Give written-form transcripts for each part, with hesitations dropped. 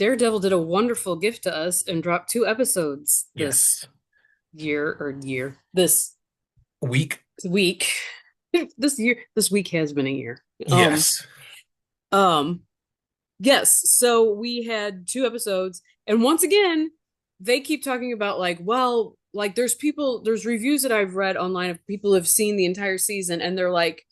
Daredevil did a wonderful gift to us and dropped two episodes this Yes. this Week. week. This week has been a year. Yes. Um, yes. So we had two episodes, and once again, they keep talking about like, well, like there's reviews that I've read online of people who have seen the entire season, and they're like,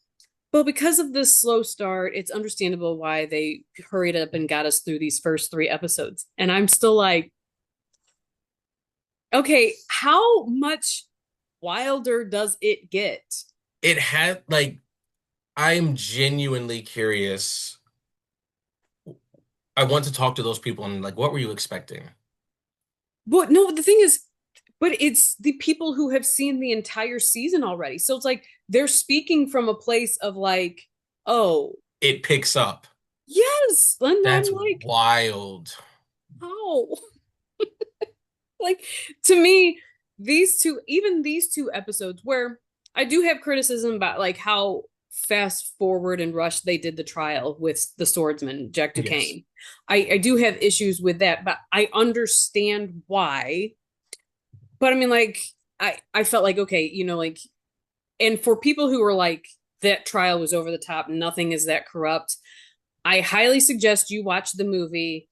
well, because of this slow start, it's understandable why they hurried up and got us through these first three episodes. And I'm still like, okay, how much wilder does it get? It had like I'm genuinely curious. I want to talk to those people and like what were you expecting? But no, the thing is, but it's the people who have seen the entire season already. So it's like they're speaking from a place of like, oh, It picks up. yes. And I'm That's like, wild. how? Like to me, even these two episodes where I do have criticism about like how fast forward and rushed they did the trial with the swordsman, Jack Yes. Duquesne. I do have issues with that, but I understand why. But I mean, like, I felt like, okay, like, and for people who were like, that trial was over the top, nothing is that corrupt. I highly suggest you watch the movie,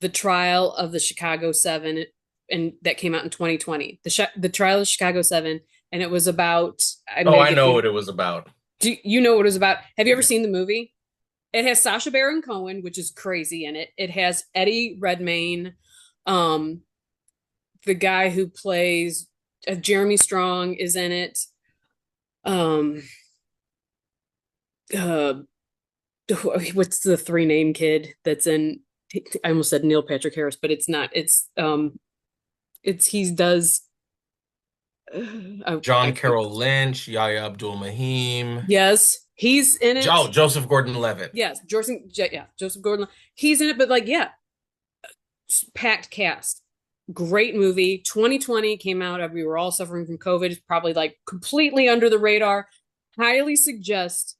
The Trial of the Chicago Seven, and that came out in 2020. The Trial of Chicago Seven, and it was about. I'm Oh, gonna I give know you. what it was about. Do you know what it was about? Have you ever Yeah. seen the movie? It has Sacha Baron Cohen, which is crazy in it. It has Eddie Redmayne, um, the guy who plays Jeremy Strong is in it. Um, uh, what's the three name kid that's in? I almost said Neil Patrick Harris, but it's not. It's he does. John I Carroll Lynch, Yahya Abdul Mahim. yes, he's in it. Oh, Joseph Gordon-Levitt. Yes, Joseph Gordon. He's in it, but like, yeah, packed cast. Great movie. 2020 came out. We were all suffering from COVID. It's probably like completely under the radar. Highly suggest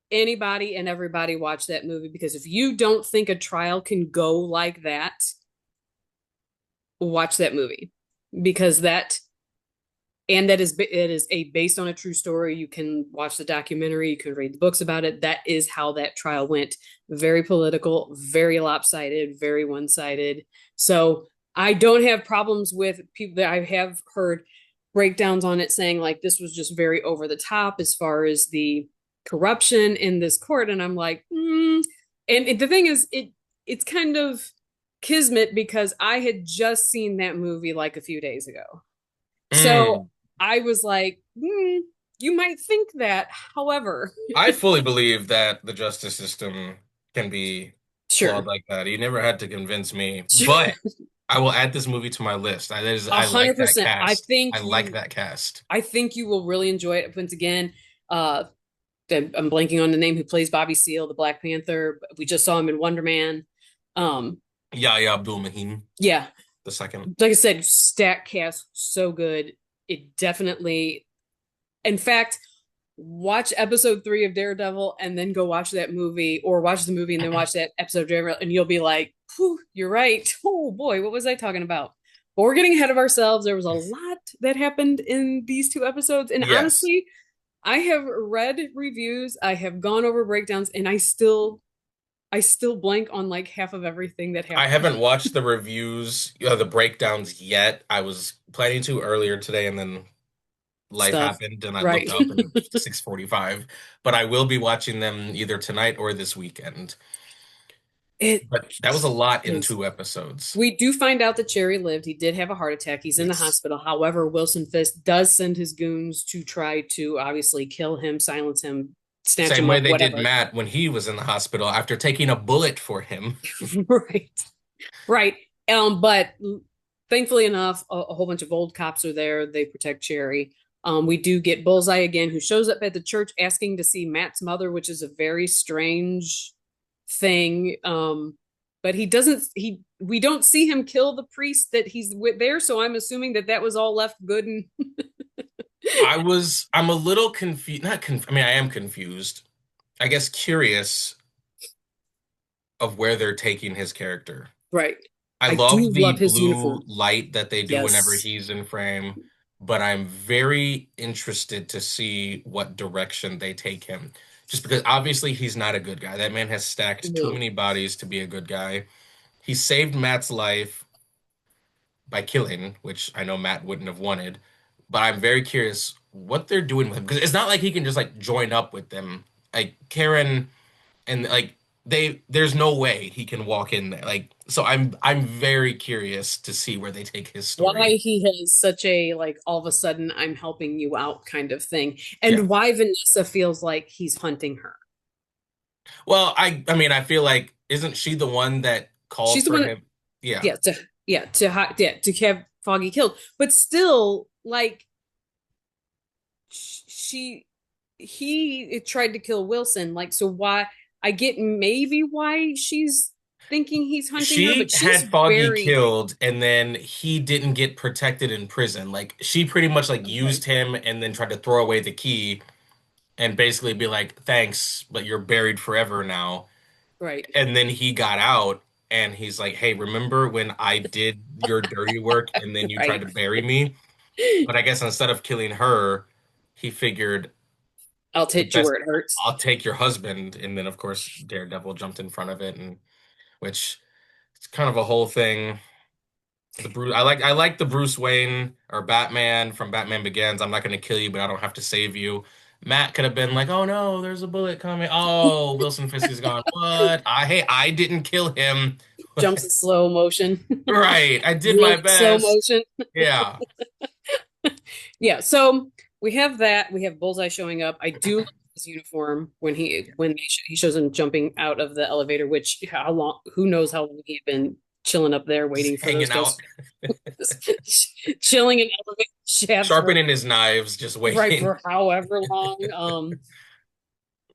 anybody and everybody watch that movie because if you don't think a trial can go like that, watch that movie because that is it is a based on a true story. You can watch the documentary, you can read the books about it. That is how that trial went. Very political, very lopsided, very one-sided. So I don't have problems with people that I have heard breakdowns on it saying like this was just very over the top as far as the corruption in this court. And I'm like, and the thing is, it's kind of kismet because I had just seen that movie like a few days ago. So Mm. I was like, you might think that. However, I fully believe that the justice system can be flawed sure, like that. You never had to convince me, but I will add this movie to my list. a I like hundred that percent. cast. I like that cast. I think you will really enjoy it. Once again, uh, I'm blanking on the name who plays Bobby Seale, the Black Panther. We just saw him in Wonder Man. Um, Yahya Abdul Mahim, yeah, the second. like I said, stack cast so good. It definitely, in fact, watch episode three of Daredevil and then go watch that movie, or watch the movie and then watch that episode of Daredevil, and you'll be like, "Whew, you're right." Oh boy, what was I talking about? But we're getting ahead of ourselves. There was a lot that happened in these two episodes, and Yes. honestly, I have read reviews, I have gone over breakdowns, and I still blank on like half of everything that I happened. haven't watched the reviews, the breakdowns yet. I was planning to earlier today and then life Stuff, happened and I looked right? up and it's 6:45, but I will be watching them either tonight or this weekend. It But that was a lot in is. two episodes. We do find out that Cherry lived. He did have a heart attack. He's in the Yes. hospital. However, Wilson Fisk does send his goons to try to obviously kill him, silence him, snatch Same him way up, they did whatever. Matt when he was in the hospital after taking a bullet for him. Right. Right. But thankfully enough, a whole bunch of old cops are there. They protect Cherry. We do get Bullseye again, who shows up at the church asking to see Matt's mother, which is a very strange thing. But he doesn't. We don't see him kill the priest that he's with there, so I'm assuming that that was all left good. And I'm a little confused, not conf I mean, I am confused. I guess curious of where they're taking his character. Right. I I love do the love his blue uniform. light that they do whenever Yes. he's in frame, but I'm very interested to see what direction they take him. Just because obviously he's not a good guy. That man has stacked too No. many bodies to be a good guy. He saved Matt's life by killing, which I know Matt wouldn't have wanted, but I'm very curious what they're doing with him because it's not like he can just like join up with them. Like Karen and like there's no way he can walk in there. Like so I'm very curious to see where they take his Why story. he has such a like all of a sudden I'm helping you out kind of thing. Yeah. And why Vanessa feels like he's hunting her. Well, I mean I feel like isn't she the one that called She's the for one, him? Yeah. yeah, to have Foggy killed. But still, like she he tried to kill Wilson. Like, so why I get maybe why she's thinking he's hunting her, She but she's had Foggy very killed and then he didn't get protected in prison. Like she pretty much like okay, used him and then tried to throw away the key and basically be like, "Thanks, but you're buried forever now." right, And then he got out and he's like, "Hey, remember when I did your dirty work and then you tried right. to bury me?" But I guess instead of killing her, he figured I'll the take you best, where it hurts. I'll take your husband. And then of course Daredevil jumped in front of it and which it's kind of a whole thing. The Bruce, I like the Bruce Wayne or Batman from Batman Begins. I'm not going to kill you, but I don't have to save you. Matt could have been like, "Oh no, there's a bullet coming. Oh, Wilson Fisk is gone. What? I didn't kill him. Jumps in slow motion, Right. I did my really slow best. motion. Yeah. Yeah, so we have that. We have Bullseye showing up. I do like his uniform when he shows him jumping out of the elevator. Which how long? Who knows how long he'd been chilling up there Just waiting for those hanging guys, out, chilling in elevator shafts for sharpening his knives, just right waiting. for however long.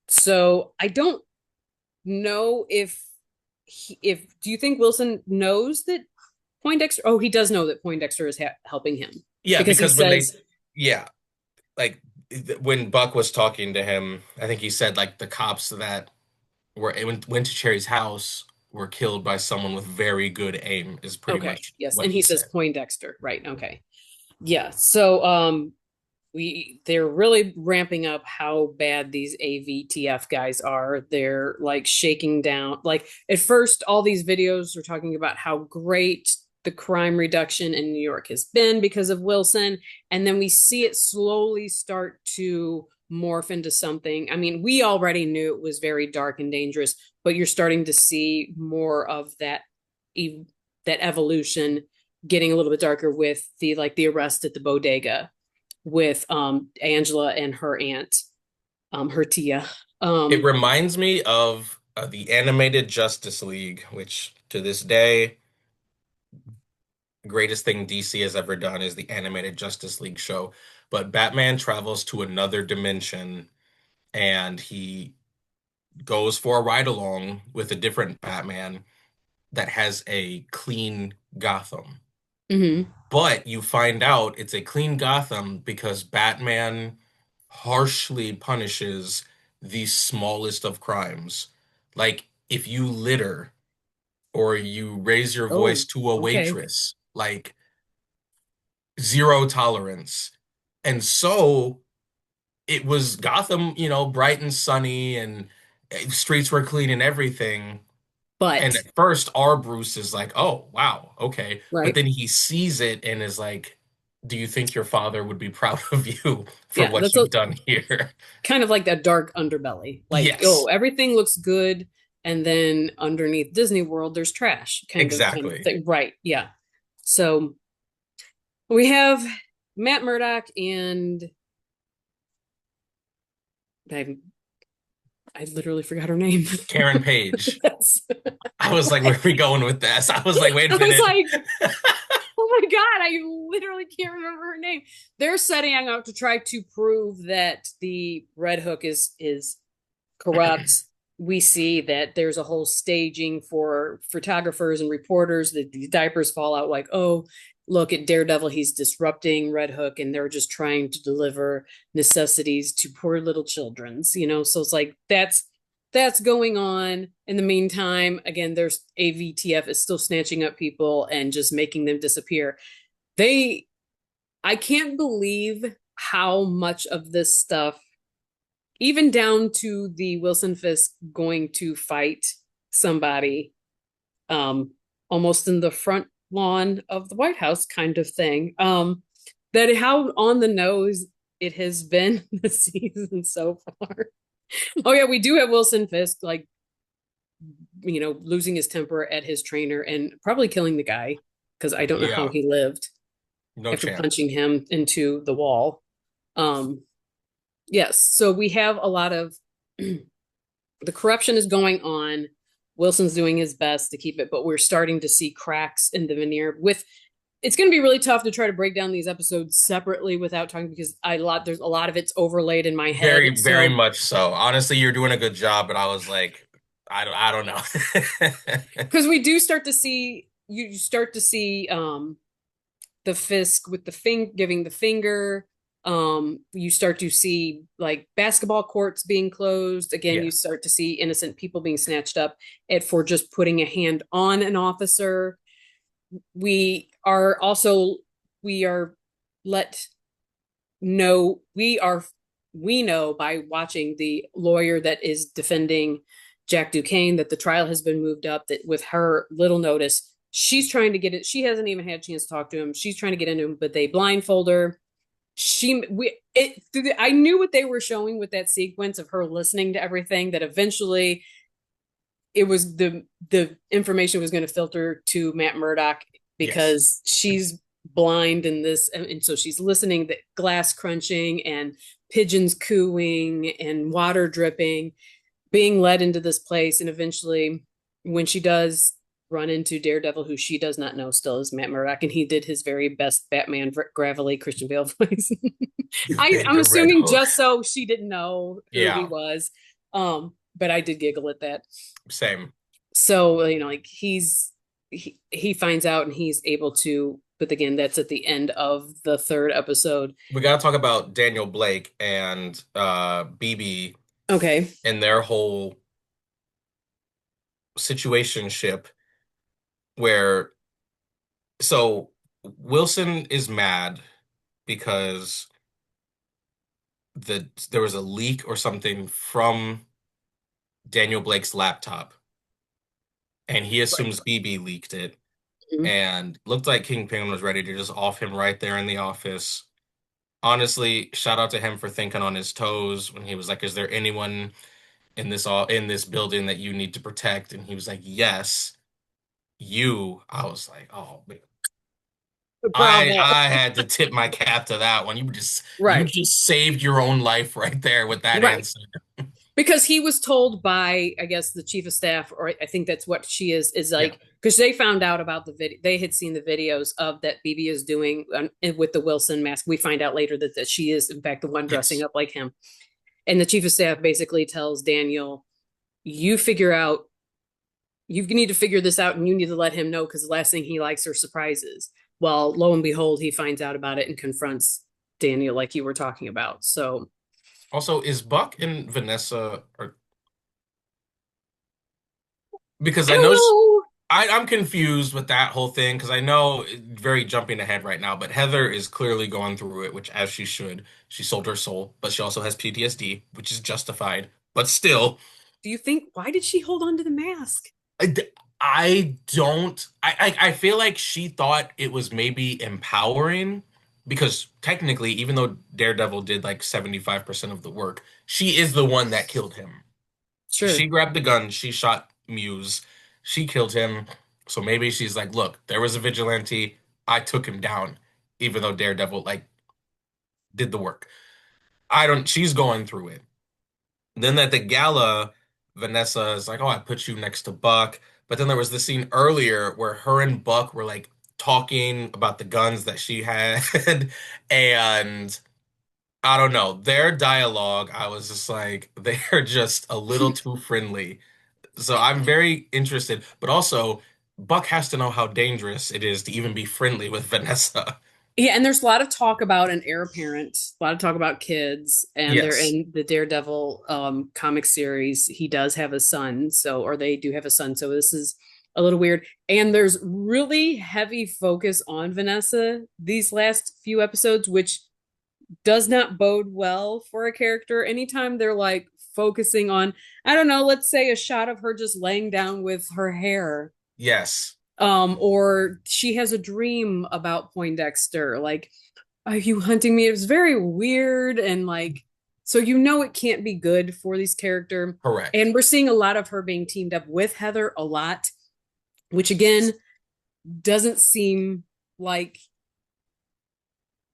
So I don't know if do you think Wilson knows that Poindexter? Oh, he does know that Poindexter is helping him Yeah, because he because says, yeah, like when Buck was talking to him, I think he said like the cops that went to Cherry's house were killed by someone with very good aim is pretty "Okay, much yes," what and he he says said. Poindexter, right? Okay, yeah. So they're really ramping up how bad these AVTF guys are. They're like shaking down. Like at first, all these videos are talking about how great the crime reduction in New York has been because of Wilson. And then we see it slowly start to morph into something. I mean, we already knew it was very dark and dangerous, but you're starting to see more of that evolution getting a little bit darker with the arrest at the bodega with Angela and her aunt, her Tia. It Um, reminds me of the animated Justice League, which to this day, greatest thing DC has ever done is the animated Justice League show. But Batman travels to another dimension and he goes for a ride along with a different Batman that has a clean Gotham. mhm. But you find out it's a clean Gotham because Batman harshly punishes the smallest of crimes. Like if you litter or you raise your voice Oh, to a okay. waitress, like zero tolerance. And so it was Gotham, bright and sunny and streets were clean and everything. And But at first, our Bruce is like, "Oh, wow, okay." But right, then he sees it and is like, "Do you think your father would be proud of you for yeah, what that's a you've done here?" kind of like that dark underbelly. Like, oh, Yes, everything looks good, and then underneath Disney World, there's trash, kind of exactly. thing. Right? Yeah. So we have Matt Murdock and I, I literally forgot her name. Karen Page. Yes. I was like, "Where are we going with this?" I was like, "Wait a I was minute." like, oh my God, I literally can't remember her name. They're setting out to try to prove that the Red Hook is corrupt. We see that there's a whole staging for photographers and reporters that the diapers fall out like, oh, look at Daredevil, he's disrupting Red Hook, and they're just trying to deliver necessities to poor little children's, So it's like that's going on. In the meantime, again, there's AVTF is still snatching up people and just making them disappear. They, I can't believe how much of this stuff, even down to the Wilson Fisk going to fight somebody, um, almost in the front lawn of the White House kind of thing. That how on the nose it has been this season so far. Oh yeah, we do have Wilson Fisk like losing his temper at his trainer and probably killing the guy because I don't know how Yeah, he lived no after chance. punching him into the wall. Um, yes, so we have a lot of the corruption is going on. Wilson's doing his best to keep it, but we're starting to see cracks in the veneer. With it's going to be really tough to try to break down these episodes separately without talking because there's a lot of it's overlaid in my head. Very, very So much so. Honestly, you're doing a good job, but I was like, I don't know. because we do start to see you start to see the Fisk with the giving the finger. You start to see like basketball courts being closed. Again, you Yeah, start to see innocent people being snatched up for just putting a hand on an officer. We are also we are let know we know by watching the lawyer that is defending Jack Duquesne that the trial has been moved up, that with her little notice she's trying to get it, she hasn't even had a chance to talk to him, she's trying to get into him, but they blindfold her. I knew what they were showing with that sequence of her listening to everything, that eventually it was the information was going to filter to Matt Murdock yes. because she's blind in this, and so she's listening the glass crunching and pigeons cooing and water dripping, being led into this place, and eventually when she does run into Daredevil, who she does not know still is Matt Murdock, and he did his very best Batman gravelly Christian Bale voice. You've been I'm to Red assuming Hook. just so she didn't know who he Yeah, was. But I did giggle at that. same. So like he finds out and he's able to, but again that's at the end of the third episode. We got to talk about Daniel Blake and BB Okay. and their whole situationship where so Wilson is mad because there was a leak or something from Daniel Blake's laptop, and he Right. assumes BB leaked it, Mhm. and looked like Kingpin was ready to just off him right there in the office. Honestly, shout out to him for thinking on his toes when he was like, "Is there anyone in this building that you need to protect?" And he was like, "Yes, you." I was like, "Oh man." Bravo. I had to tip my cap to that one. You Right. just saved your own life right there with that Right. answer. Because he was told by, I guess, the chief of staff, or I think that's what she is Yeah. like, because they found out about the video. They had seen the videos of that BB is doing with the Wilson mask. We find out later that she is, in fact, the one dressing Yes. up like him. And the chief of staff basically tells Daniel, you figure out, you need to figure this out and you need to let him know because the last thing he likes are surprises. Well, lo and behold, he finds out about it and confronts Daniel, like you were talking about. So Also, is Buck and Vanessa or because I I don't know know. I'm confused with that whole thing because I know very jumping ahead right now, but Heather is clearly going through it, which as she should. She sold her soul, but she also has PTSD, which is justified. But still, Do you think, why did she hold on to the mask? I, I don't. I feel like she thought it was maybe empowering because technically, even though Daredevil did like 75% of the work, she is the one that killed him. She Sure. grabbed the gun, she shot Muse, she killed him. So maybe she's like, look, there was a vigilante, I took him down, even though Daredevil like did the work. I don't. She's going through it. Then at the gala, Vanessa is like, "Oh, I put you next to Buck." But then there was the scene earlier where her and Buck were like talking about the guns that she had, and I don't know, their dialogue, I was just like, they're just a little too friendly. So I'm very interested, but also Buck has to know how dangerous it is to even be friendly with Vanessa. Yeah, and there's a lot of talk about an heir apparent, a lot of talk about kids, and they're Yes. in the Daredevil comic series. He does have a son, so or they do have a son, so this is a little weird. And there's really heavy focus on Vanessa these last few episodes, which does not bode well for a character. Anytime they're like focusing on, I don't know, let's say a shot of her just laying down with her hair, Yes. or she has a dream about Poindexter, like, are you hunting me? It was very weird and like, so you know it can't be good for these character. Correct. And we're seeing a lot of her being teamed up with Heather a lot, which again doesn't seem like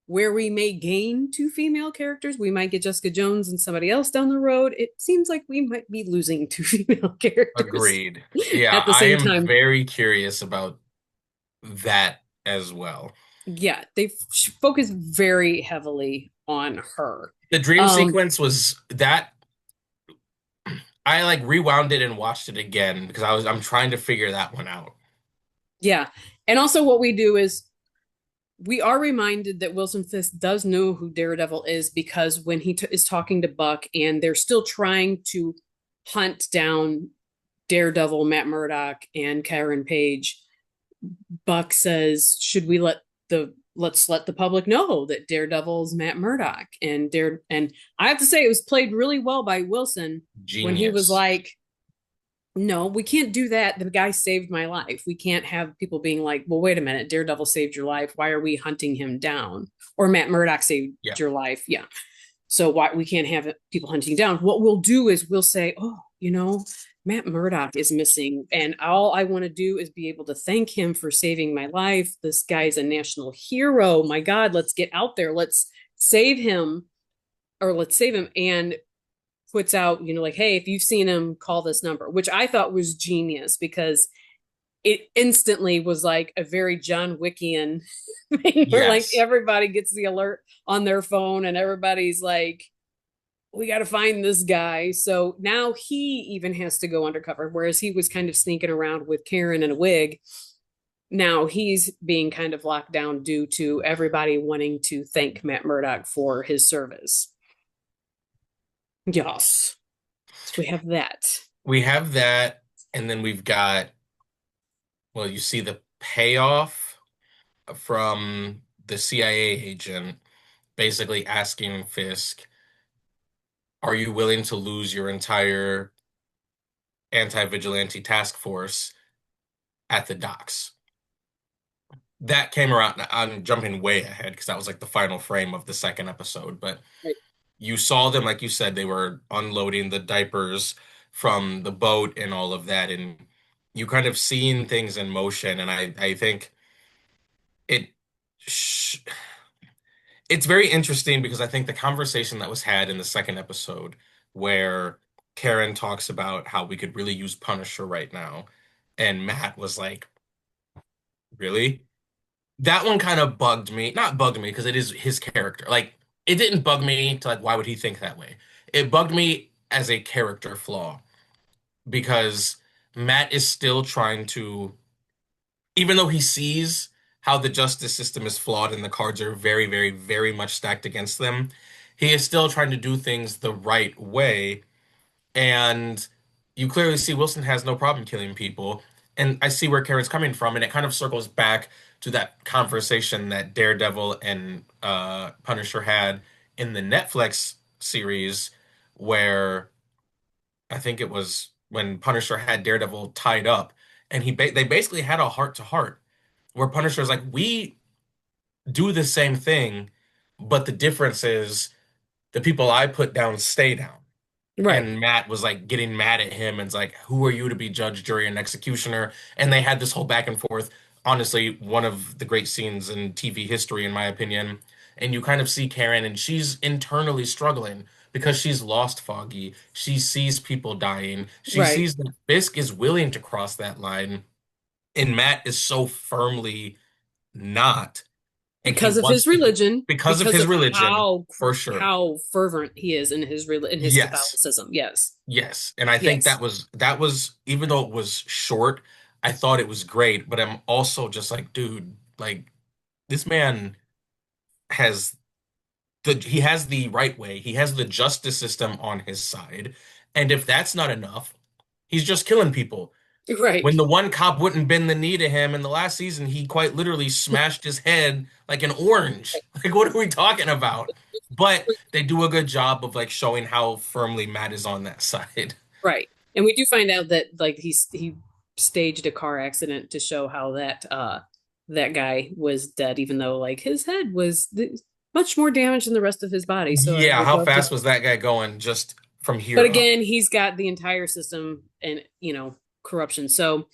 where we may gain two female characters. We might get Jessica Jones and somebody else down the road. It seems like we might be losing two female characters Agreed. Yeah, at the I same am time. very curious about that as well. Yeah, they focus very heavily on her. The dream Um, sequence was that I like rewound it and watched it again because I'm trying to figure that one out. yeah. And also what we do is we are reminded that Wilson Fisk does know who Daredevil is because when he is talking to Buck and they're still trying to hunt down Daredevil, Matt Murdock, and Karen Page, Buck says, "Should we let's let the public know that Daredevil's Matt Murdock?" And I have to say it was played really well by Wilson when he was Genius. like, no, we can't do that. The guy saved my life. We can't have people being like, well, wait a minute, Daredevil saved your life. Why are we hunting him down? Or Matt Murdock saved Yeah, your life. Yeah. So why we can't have people hunting down. What we'll do is we'll say, oh, Matt Murdock is missing. And all I want to do is be able to thank him for saving my life. This guy's a national hero. My God, let's get out there. Let's save him or let's save him. And puts out, like, hey, if you've seen him, call this number, which I thought was genius because it instantly was like a very John Wickian thing where like yes. everybody gets the alert on their phone and everybody's like, we got to find this guy. So now he even has to go undercover, whereas he was kind of sneaking around with Karen in a wig. Now he's being kind of locked down due to everybody wanting to thank Matt Murdock for his service. Yes. So we have that. We have that, and then we've got, well, you see the payoff from the CIA agent basically asking Fisk, are you willing to lose your entire anti-vigilante task force at the docks? That came around. I'm jumping way ahead because that was like the final frame of the second episode, but Right. you saw them, like you said, they were unloading the diapers from the boat and all of that, and you kind of seen things in motion, and I think it sh it's very interesting because I think the conversation that was had in the second episode where Karen talks about how we could really use Punisher right now, and Matt was like, really? That one kind of bugged me. Not bugged me because it is his character. Like, it didn't bug me to like, why would he think that way? It bugged me as a character flaw because Matt is still trying to, even though he sees how the justice system is flawed and the cards are very, very, very much stacked against them, he is still trying to do things the right way. And you clearly see Wilson has no problem killing people. And I see where Karen's coming from, and it kind of circles back to that conversation that Daredevil and Punisher had in the Netflix series, where I think it was when Punisher had Daredevil tied up, and they basically had a heart to heart, where Punisher's like, "We do the same thing, but the difference is the people I put down stay down." Right. And Matt was like getting mad at him and it's like, who are you to be judge, jury, and executioner? And they had this whole back and forth. Honestly, one of the great scenes in TV history, in my opinion. And you kind of see Karen, and she's internally struggling because she's lost Foggy. She sees people dying. She Right. sees that Fisk is willing to cross that line, and Matt is so firmly not. And he Because of wants his to do religion, because of because his of religion, how for sure. how fervent he is in his Yes. Catholicism. Yes. Yes, and I think Yes. that was even though it was short, I thought it was great, but I'm also just like, dude, like this man. has he has the right way. He has the justice system on his side. And if that's not enough, he's just killing people. Right. When the one cop wouldn't bend the knee to him in the last season, he quite literally smashed his head like an orange. Like, what are we talking about? But they do a good job of like showing how firmly Matt is on that side. Right. And we do find out that like he staged a car accident to show how that guy was dead, even though like his head was much more damaged than the rest of his body. So I Yeah, would how love to. fast was that guy going just from But here up? again, he's got the entire system and corruption. So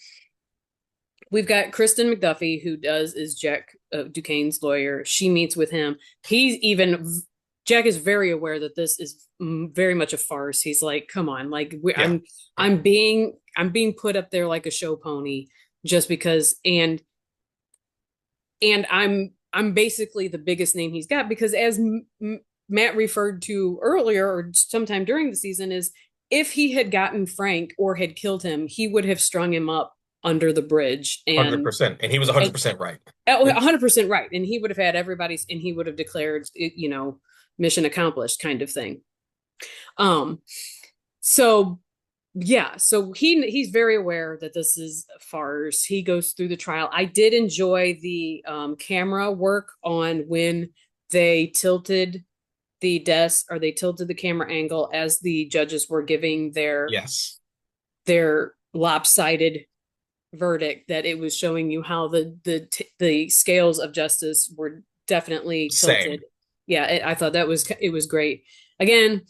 we've got Kristen McDuffie, who is Jack Duquesne's lawyer. She meets with him. He's even Jack is very aware that this is very much a farce. He's like, "Come on, like Yeah, I'm being put up there like a show pony just because." And I'm basically the biggest name he's got because as Matt referred to earlier or sometime during the season is if he had gotten Frank or had killed him, he would have strung him up under the bridge and 100%. And he was and 100% right. 100% right, and he would have had everybody's, and he would have declared mission accomplished kind of thing. Um, so yeah, so he's very aware that this is a farce. He goes through the trial. I did enjoy the camera work on when they tilted the desk or they tilted the camera angle as the judges were giving Yes. their lopsided verdict, that it was showing you how the scales of justice were definitely tilted. Same. Yeah, I thought it was great. Again,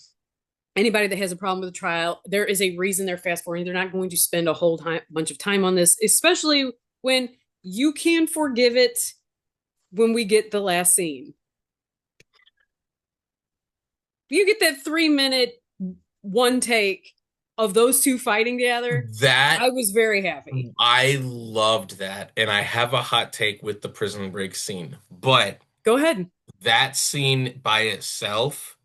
anybody that has a problem with the trial, there is a reason they're fast forwarding. They're not going to spend a whole bunch of time on this, especially when you can forgive it when we get the last scene. You get that 3 minute one take of those two fighting together. That I was very happy. I loved that. And I have a hot take with the prison break scene. But Go ahead. that scene by itself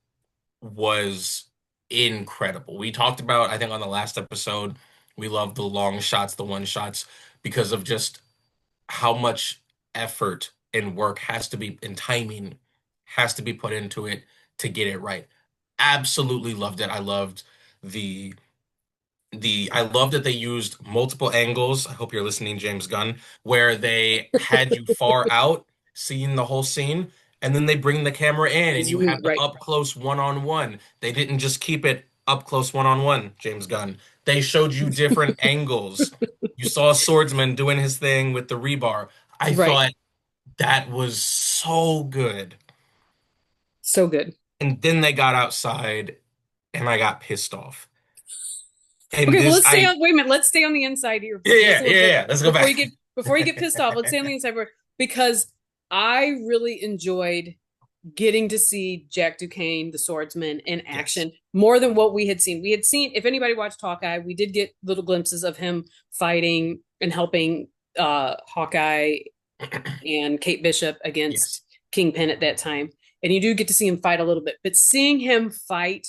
was incredible. We talked about, I think on the last episode, we love the long shots, the one shots, because of just how much effort and work has to be and timing has to be put into it to get it right. Absolutely loved it. I loved the I love that they used multiple angles. I hope you're listening, James Gunn, where they had you far out seeing the whole scene, and then they bring the camera in and you have the Right. up close one-on-one. They didn't just keep it up close one-on-one, James Gunn. They showed you different angles. You saw a swordsman doing his thing with the rebar. I Right. thought that was so good. So good. And then they got outside and I got pissed off. And Okay, well, this let's stay I on. Wait a minute. Let's stay on the inside here yeah, for just yeah, a little yeah, bit yeah. Let's go back. before you get pissed off. Let's stay on the inside because I really enjoyed getting to see Jack Duquesne, the swordsman, in Yes. action more than what we had seen. We had seen, if anybody watched Hawkeye, we did get little glimpses of him fighting and helping Hawkeye and Kate Bishop Yes. against Kingpin at that time. And you do get to see him fight a little bit, but seeing him fight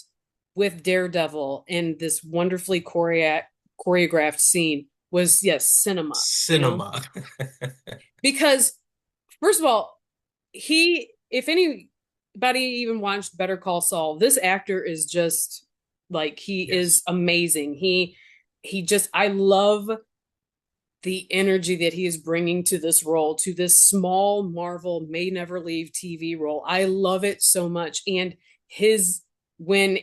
with Daredevil in this wonderfully choreographed scene was, yes, cinema. Cinema. Because first of all, if anybody even watched Better Call Saul, this actor is just like, he is Yes. amazing. He just, I love the energy that he is bringing to this role, to this small Marvel may never leave TV role. I love it so much. And when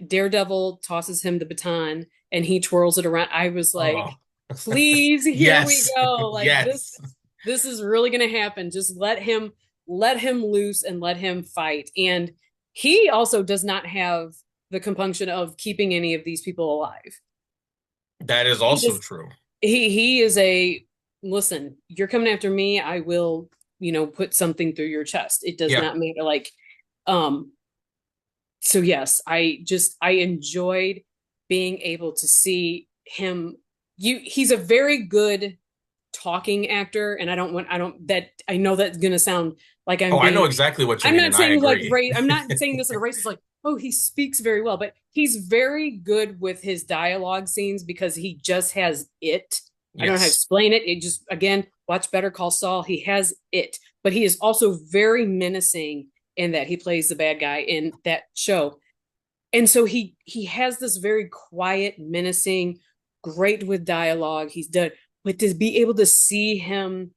Daredevil tosses him the baton and he twirls it around, I was like, Oh. please, here we Yes. go. Like this, Yes. this is really going to happen. Just let him loose and let him fight. And he also does not have the compunction of keeping any of these people alive. That is He also just true. he is a listen, you're coming after me, I will, put something through your chest. It does Yeah. not matter. Like, um, so yes, I enjoyed being able to see him. He's a very good talking actor, and I know that's gonna sound like Oh, I know exactly what you I'm mean, not and I saying like agree. I'm not saying this in a racist like, oh, he speaks very well, but he's very good with his dialogue scenes because he just has it. I don't know how to Yes. explain it. It just, again, watch Better Call Saul. He has it. but he is also very menacing in that he plays the bad guy in that show. And so he has this very quiet, menacing, great with dialogue. He's done, but to be able to see him,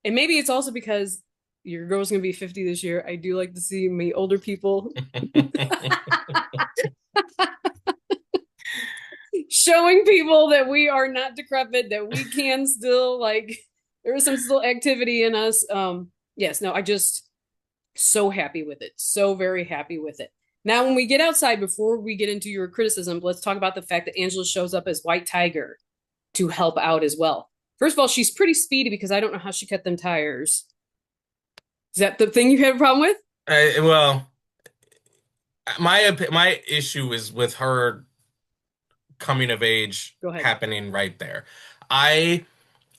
and maybe it's also because your girl's gonna be 50 this year. I do like to see me older people showing people that we are not decrepit, that we can still like there is some still activity in us. Yes, no, I just so happy with it. So very happy with it. Now, when we get outside, before we get into your criticism, let's talk about the fact that Angela shows up as White Tiger to help out as well. First of all, she's pretty speedy because I don't know how she cut them tires. Is that the thing you had a problem with? Well, my issue is with her coming of age Go ahead. happening right there. I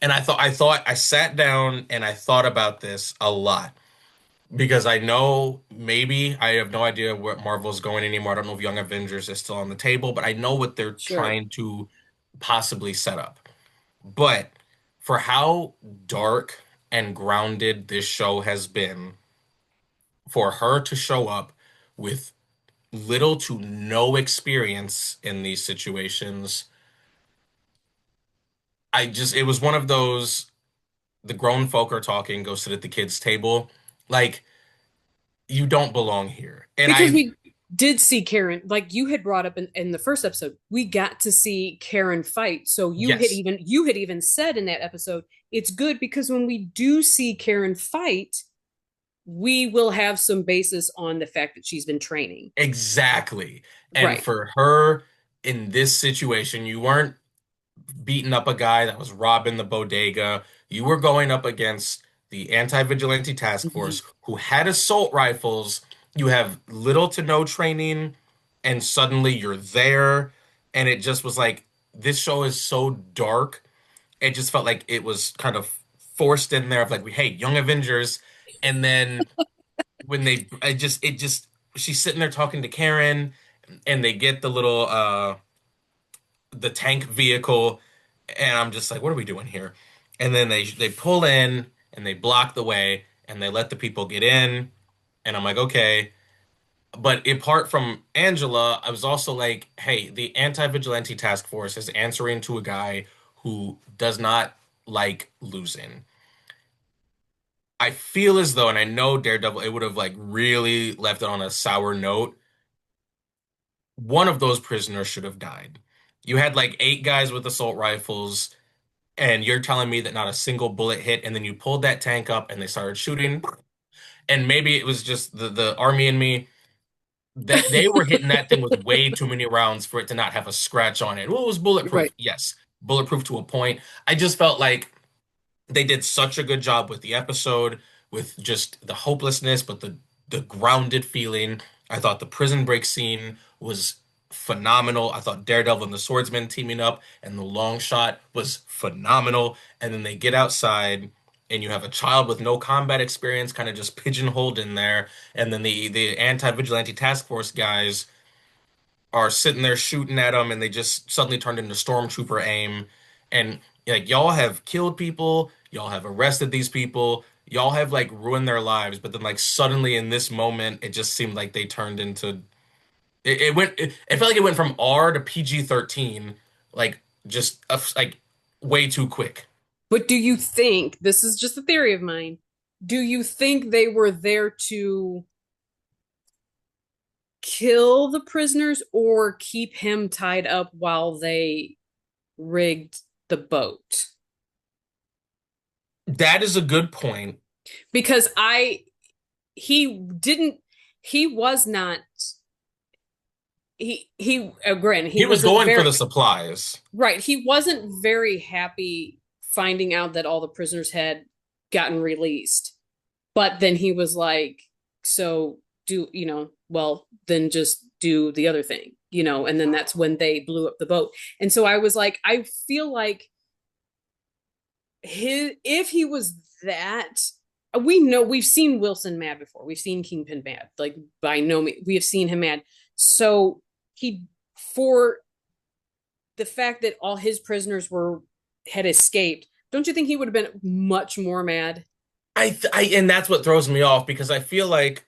I thought I sat down and I thought about this a lot because I know maybe I have no idea where Marvel's going anymore. I don't know if Young Avengers is still on the table, but I know what they're Sure. trying to possibly set up. But for how dark and grounded this show has been, for her to show up with little to no experience in these situations, it was one of those, the grown folk are talking, go sit at the kids' table. Like, you don't belong here. And Because I, we did see Karen, like you had brought up in the first episode, we got to see Karen fight. So yes, you had even said in that episode, it's good because when we do see Karen fight, we will have some basis on the fact that she's been training. exactly. And Right. for her in this situation, you weren't beating up a guy that was robbing the bodega. You were going up against the anti-vigilante task Mhm. force who had assault rifles. You have little to no training, and suddenly you're there. And it just was like, this show is so dark. It just felt like it was kind of forced in there of like, hey, Young Avengers. And then when it just, she's sitting there talking to Karen, and they get the little, the tank vehicle, and I'm just like, what are we doing here? And then they pull in and they block the way and they let the people get in, and I'm like, okay. But apart from Angela, I was also like, hey, the anti-vigilante task force is answering to a guy who does not like losing. I feel as though, and I know Daredevil, it would have like really left it on a sour note. One of those prisoners should have died. You had like eight guys with assault rifles, and you're telling me that not a single bullet hit, and then you pulled that tank up and they started shooting, and maybe it was just the army in me that they were hitting that thing with way too many rounds for it to not have a scratch on it. Well, it was Right. bulletproof. Yes, bulletproof to a point. I just felt like they did such a good job with the episode, with just the hopelessness, but the grounded feeling. I thought the prison break scene was phenomenal. I thought Daredevil and the Swordsman teaming up and the long shot was phenomenal. And then they get outside and you have a child with no combat experience kind of just pigeonholed in there. And then the anti-vigilante task force guys are sitting there shooting at them, and they just suddenly turned into stormtrooper aim. And like, y'all have killed people, y'all have arrested these people, y'all have like ruined their lives, but then like suddenly in this moment it just seemed like they turned into, it felt like it went from R to PG-13, like just like way too quick. But do you think, this is just a theory of mine, do you think they were there to kill the prisoners or keep him tied up while they rigged the boat? That is a good point. Because he didn't, he was not, granted, he He was wasn't going for very, the supplies. right, he wasn't very happy finding out that all the prisoners had gotten released. But then he was like, so do, well, then just do the other thing, and then that's when they blew up the boat. And so I was like, I feel like if he was that, we know we've seen Wilson mad before. We've seen Kingpin mad. Like by no means, we have seen him mad. So he, for the fact that all his prisoners had escaped, don't you think he would have been much more mad? And that's what throws me off because I feel like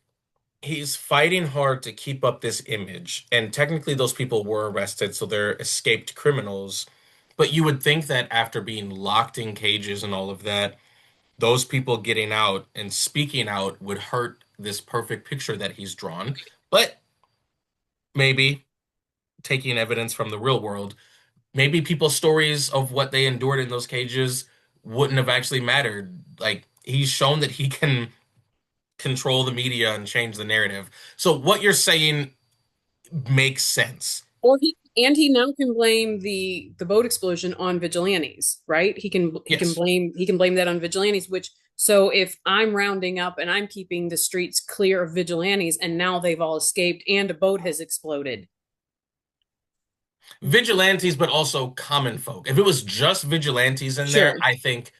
he's fighting hard to keep up this image. And technically, those people were arrested, so they're escaped criminals. But you would think that after being locked in cages and all of that, those people getting out and speaking out would hurt this perfect picture that he's drawn. But maybe taking evidence from the real world, maybe people's stories of what they endured in those cages wouldn't have actually mattered. Like, he's shown that he can control the media and change the narrative. So what you're saying makes sense. Or he now can blame the boat explosion on vigilantes, right? Yes. He can blame that on vigilantes, which so if I'm rounding up and I'm keeping the streets clear of vigilantes and now they've all escaped and a boat has exploded. Vigilantes, but also common folk. If it was just vigilantes in there, Sure. I think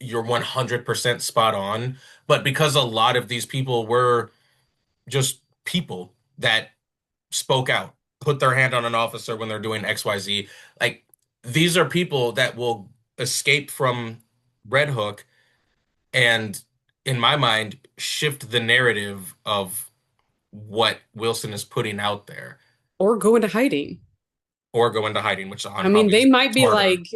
you're 100% spot on. But because a lot of these people were just people that spoke out, put their hand on an officer when they're doing XYZ, like these are people that will escape from Red Hook and, in my mind, shift the narrative of what Wilson is putting out there Or go into hiding. or go into hiding, which I on mean, they obviously might be smarter. like,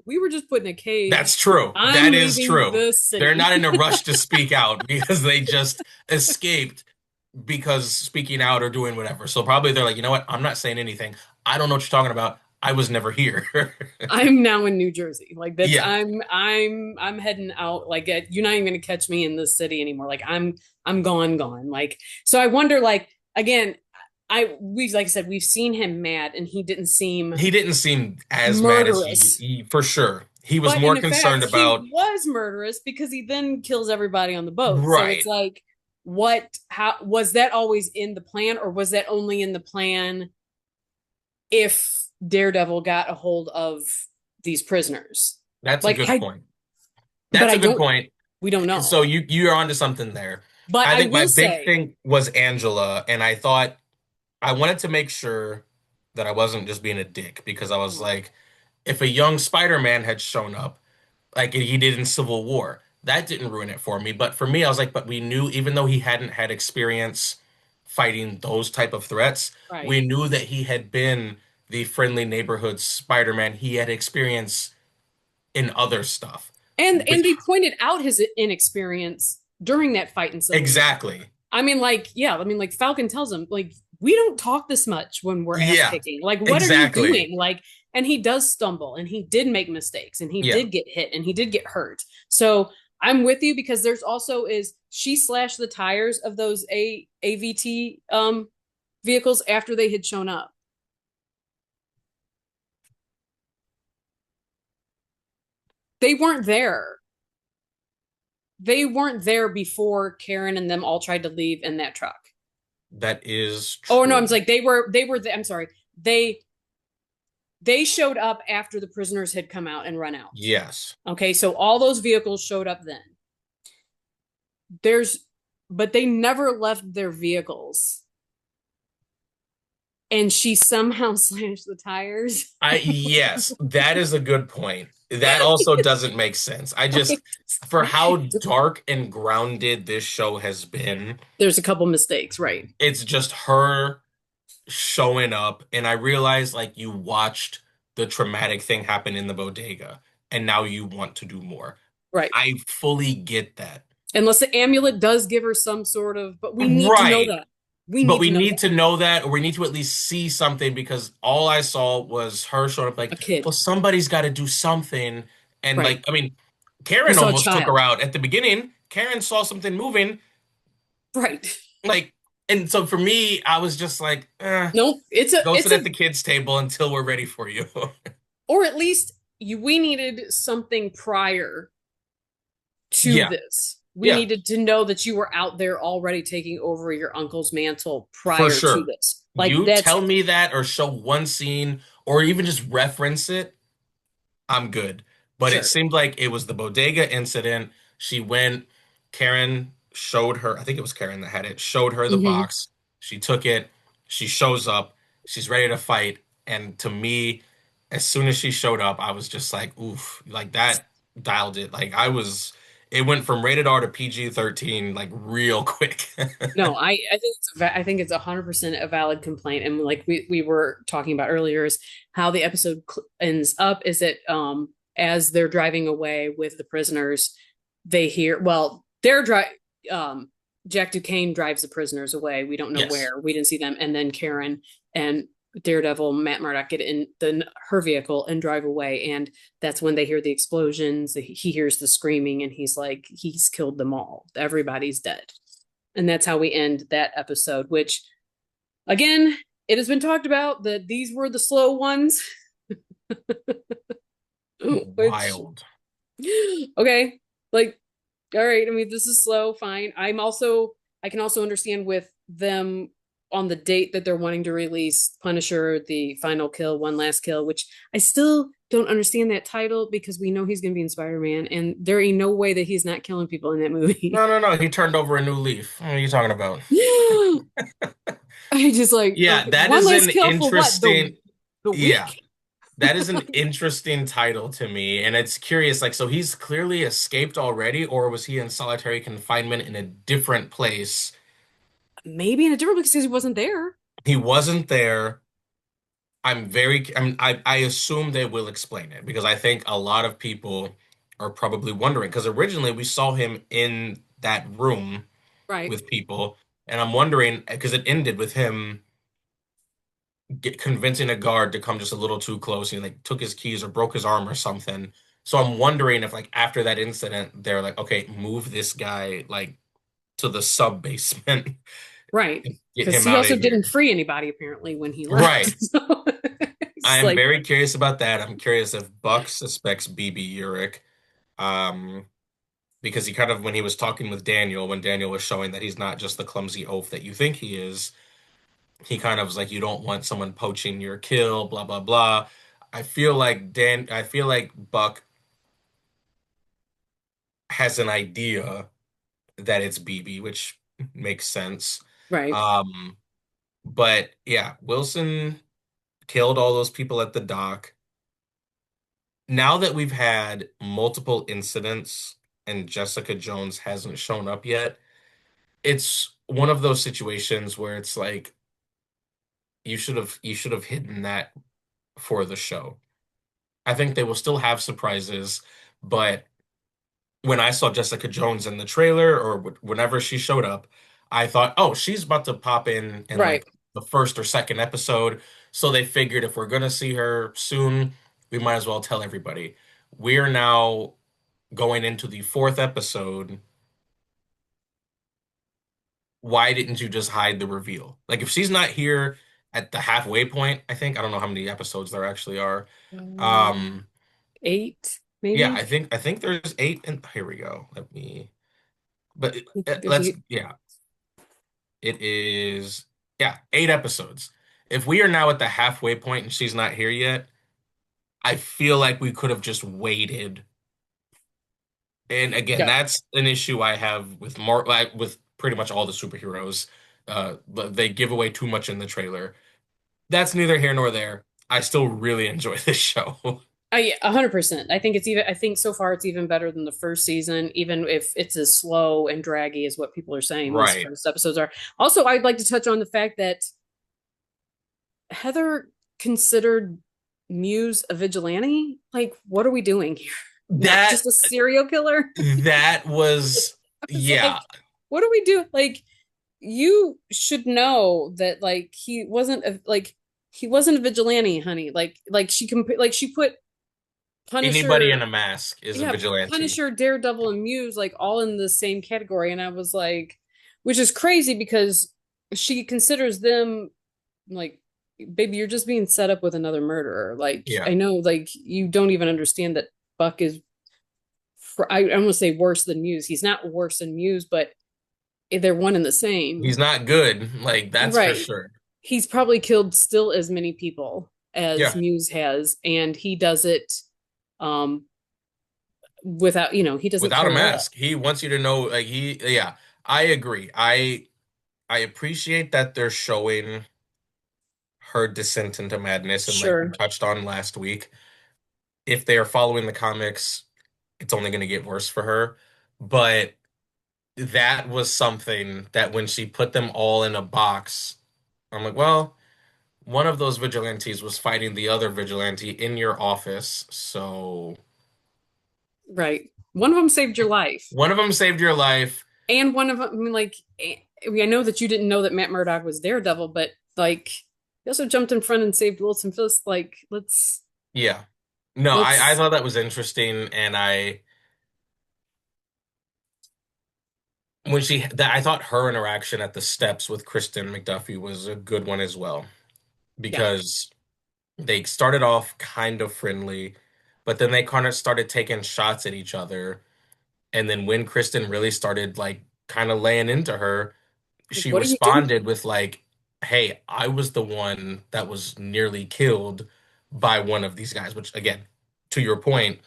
we were just put in a That's cage. true. I'm That is leaving true. the They're not city. in a rush to speak out because they just escaped because speaking out or doing whatever. So probably they're like, you know what? I'm not saying anything. I don't know what you're talking about. I was never here. I'm now in New Jersey. Like that's Yeah. I'm heading out. Like you're not even gonna catch me in this city anymore. Like I'm gone. Like so I wonder. Like again, we like I said we've seen him mad and he didn't seem He didn't seem as mad as murderous. for sure. He was But more in concerned effect, he about was murderous because he then kills everybody on the boat. So it's right. like, how was that always in the plan, or was that only in the plan if Daredevil got a hold of these prisoners? That's a Like, good point. but That's I a good don't, point. we don't So know. you're onto something there. But I I think my will big say, thing was Angela, and I thought I wanted to make sure that I wasn't just being a dick because I was like, if a young Spider-Man had shown up, like he did in Civil War, that didn't ruin it for me. But for me, I was like, but we knew, even though he hadn't had experience fighting those type of threats, we right. knew that he had been the friendly neighborhood Spider-Man. He had experience in other stuff, And which they pointed out his inexperience during that fight in Civil War. exactly, I mean, like, yeah, I mean, like Falcon tells him, like, we don't talk this much when we're ass yeah, kicking. Like, what are you exactly, doing? Like, and he does stumble and he did make mistakes and he yeah. did get hit and he did get hurt. So I'm with you because there's also is she slashed the tires of those AVT vehicles after they had shown up. They weren't there. They weren't there before Karen and them all tried to leave in that truck. That is Oh no, I'm true. like they were I'm sorry. They showed up after the prisoners had come out and run out. Yes. Okay, so all those vehicles showed up then. There's, but they never left their vehicles. And she somehow slashed the tires. Yes, that is a good point. That also doesn't make sense. For how dark and grounded this show has been, There's a couple mistakes, right? it's just her showing up, and I realized like you watched the traumatic thing happen in the bodega, and now you want to do more. Right. I fully get that. Unless the amulet does give her some sort of, but we need to know Right. that. We But need we to know need that. to know that, or we need to at least see something because all I saw was her showing up A like, well, kid. somebody's got to do something. And Right. like, I mean, We Karen saw a almost took her child. out at the beginning. Karen saw something moving, Right. like, and so for me, I was just like, No, go sit it's at a the kids' table until we're ready for you. or at least we needed something prior to Yeah, this. We yeah, needed to know that you were out there already taking over your uncle's mantle for prior to sure. this. Like You that's tell me that or show one scene or even just reference it, I'm good. But it sure. seemed like it was the bodega incident. She went, Karen showed her, I think it was Karen that had it, showed her the Mm-hmm. box. She took it. She shows up. She's ready to fight. And to me, as soon as she showed up, I was just like, oof, like that dialed it. Like I was, it went from rated R to PG-13 like real quick. No, I think I think it's 100% a valid complaint. And like we were talking about earlier, is how the episode ends up is that as they're driving away with the prisoners, they hear they're Jack Duquesne drives the prisoners away. We don't know Yes. where. We didn't see them. And then Karen and Daredevil, Matt Murdock get in her vehicle and drive away. And that's when they hear the explosions. He hears the screaming, and he's like, he's killed them all. Everybody's dead. And that's how we end that episode, which, again, it has been talked about that these were the slow ones, which, Wild. okay, like, all right, I mean, this is slow, fine. I can also understand with them on the date that they're wanting to release Punisher, the final kill, one last kill, which I still don't understand that title because we know he's going to be in Spider-Man, and there ain't no way that he's not killing people in that movie. No, no, no. He turned over a new leaf. What are you talking about? I just like, Yeah, okay, that one is last an kill for what? interesting. The Yeah, week? that is an interesting title to me, and it's curious. Like, so he's clearly escaped already, or was he in solitary confinement in a different place? Maybe in a different place because he wasn't there. He wasn't there. I assume they will explain it because I think a lot of people are probably wondering because originally we saw him in that room Right, with people, and I'm wondering because it ended with him convincing a guard to come just a little too close. He like took his keys or broke his arm or something. So I'm wondering if like after that incident, they're like, okay, move this guy like to the sub basement right. and get Because him he out of also didn't here. free anybody apparently when he left. Right. So I it's am like, very curious about that. I'm curious if Buck suspects BB Urich. Um, because he kind of when he was talking with Daniel, when Daniel was showing that he's not just the clumsy oaf that you think he is, he kind of was like, you don't want someone poaching your kill, blah blah blah. I feel like Buck has an idea that it's BB, which makes sense. right, Um, but yeah, Wilson killed all those people at the dock. Now that we've had multiple incidents and Jessica Jones hasn't shown up yet, it's one of those situations where it's like you should have hidden that for the show. I think they will still have surprises, but when I saw Jessica Jones in the trailer or whenever she showed up, I thought, "Oh, she's about to pop in right. like the first or second episode." So they figured if we're gonna see her soon, we might as well tell everybody. We're now going into the fourth episode. Why didn't you just hide the reveal? Like if she's not here at the halfway point, I don't know how many episodes there actually are. Um, Um, 8, yeah, maybe. I think there's eight, and here we go. Let me, but There's let's, 8. yeah, it is, yeah, eight episodes. If we are now at the halfway point and she's not here yet, I feel like we could have just waited. And again, Yep. that's an issue I have with more like with pretty much all the superheroes. But they give away too much in the trailer. That's neither here nor there. I still really enjoy this show. 100%. I think it's even. I think so far it's even better than the first season, even if it's as slow and draggy as what people are saying these Right. first episodes are. Also, I'd like to touch on the fact that Heather considered Muse a vigilante. Like, what are we doing here? Not That just a serial killer. that was I was yeah. like, what do we do? Like, you should know that he wasn't a vigilante, honey. Like she put Anybody Punisher, in a mask is a yeah, vigilante. Punisher, Daredevil, and Muse like all in the same category, and I was like, which is crazy because she considers them like, baby, you're just being set up with another murderer. Like Yeah. I know, like you don't even understand that Buck is. I'm gonna say worse than Muse. He's not worse than Muse, but they're one and the He's same. not good. Like that's for Right. sure. He's probably killed still as many people as Yeah. Muse has, and he does it um without, he doesn't Without a cover up. mask. He wants you to know like yeah, I agree. I appreciate that they're showing her descent into madness and like we Sure. touched on last week. If they are following the comics, it's only going to get worse for her. But that was something that when she put them all in a box, I'm like, well, one of those vigilantes was fighting the other vigilante in your office, so Right. One of them saved your life. one of them saved your life. And one of them, I mean, like, I know that you didn't know that Matt Murdock was Daredevil, but like, he also jumped in front and saved Wilson Fisk. Like, Yeah. No, I let's, thought that was interesting, and I thought her interaction at the steps with Kristen McDuffie was a good one as well yeah. because they started off kind of friendly, but then they kind of started taking shots at each other. And then when Kristen really started like kind of laying into her, Like, she what are you doing? responded with like, "Hey, I was the one that was nearly killed by one of these guys," which again, to your point,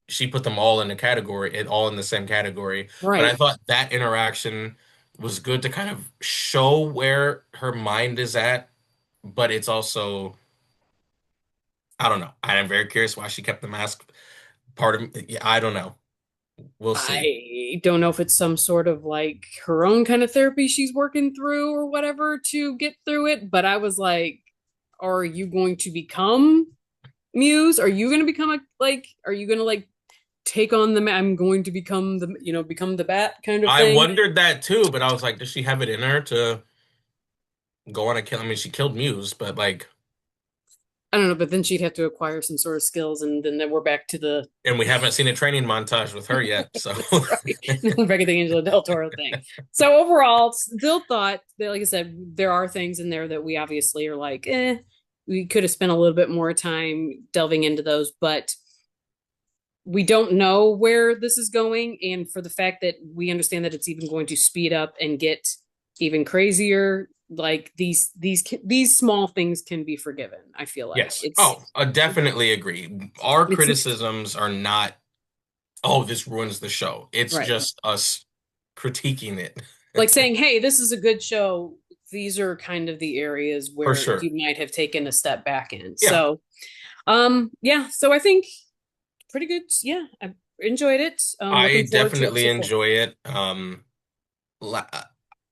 she put them all in a category, it all in the same category. But I Right. thought that interaction was good to kind of show where her mind is at, but it's also, I don't know. I am very curious why she kept the mask part of, yeah, I don't know. We'll see. I don't know if it's some sort of like her own kind of therapy she's working through or whatever to get through it. But I was like, are you going to become Muse? Are you going to become are you going to like take on I'm going to become become the bat kind of I thing? wondered that too, but I was like, does she have it in her to go on a kill? I mean, she killed Muse, but like, I don't know, but then she'd have to acquire some sort of skills, and then we're back to the and we haven't seen a training montage with her yet, so that's right, back at the Angela Del Toro thing. So overall, still thought that, like I said, there are things in there that we obviously are like, we could have spent a little bit more time delving into those, but we don't know where this is going, and for the fact that we understand that it's even going to speed up and get even crazier, like these small things can be forgiven. I feel like yes. Oh, I definitely agree. Our it's criticisms are not, oh, this ruins the show. It's right, just us critiquing it like saying, hey, this is a good show. These are kind of the areas for where sure. you might have taken a step back in. Yeah, So yeah, so I think pretty good. Yeah, I enjoyed it. I Looking forward to definitely episode 4. enjoy it. La-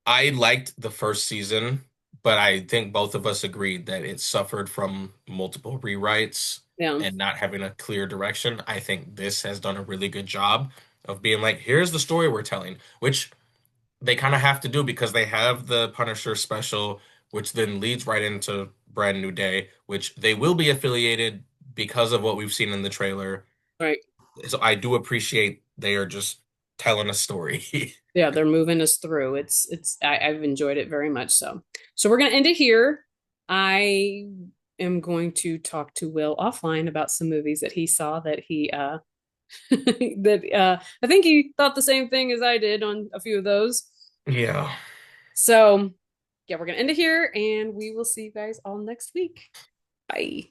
I liked the first season, but I think both of us agreed that it suffered from multiple rewrites Yeah, and not having a clear direction. I think this has done a really good job of being like, here's the story we're telling, which they kind of have to do because they have the Punisher special, which then leads right into Brand New Day, which they will be affiliated because of what we've seen in the trailer. right. So I do appreciate they are just telling a story. Yeah, they're moving us through. I've enjoyed it very much. So we're gonna end it here. I am going to talk to Will offline about some movies that he saw that he that I think he thought the same thing as I did on a few of those. Yeah. So yeah, we're gonna end it here, and we will see you guys all next week. Bye.